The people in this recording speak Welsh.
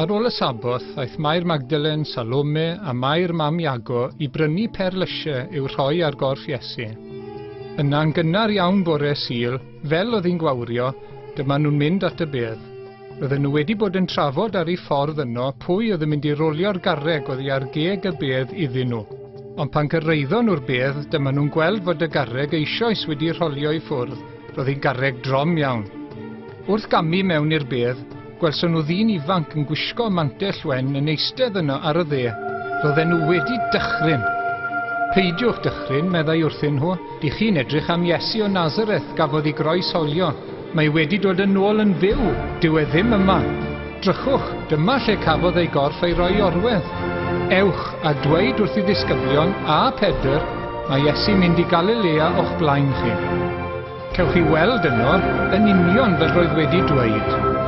Ar ôl y saboth, aeth Mair Magdalen, Salome a Mair Mam Iago i brynu perlysiau i'w rhoi ar gorff Iesu. Yna'n gynnar iawn bore Sul, fel oedd hi'n gwawrio, dyma nhw'n mynd at y bedd. Roedden nhw wedi bod yn trafod ar ei ffordd yno pwy oedd yn mynd i rolio'r garreg oedd hi ar geg y bedd iddyn nhw. Ond pan cyrraeddon nhw'r bedd, dyma nhw'n gweld fod y garreg eisoes wedi rolio i ffwrdd, roedd hi'n garreg drom iawn. Wrth gamu mewn i'r bedd, gwelson nhw ddyn ifanc yn gwisgo mantell wen yn eistedd yno ar y dde. Roedden nhw wedi dychryn. Peidiwch dychryn, meddai wrthyn nhw, di chi'n edrych am Iesu o Nazareth gafodd ei groesholio. Mae wedi dod yn ôl yn fyw, dyw e ddim yma. Drychwch, dyma lle cafodd ei gorff ei roi orwedd. Ewch a dweud wrth i ddisgyblion a Pedr, mae Iesu mynd i Galilea o'ch blaen chi. Cewch chi weld yno yn union fel roedd wedi dweud.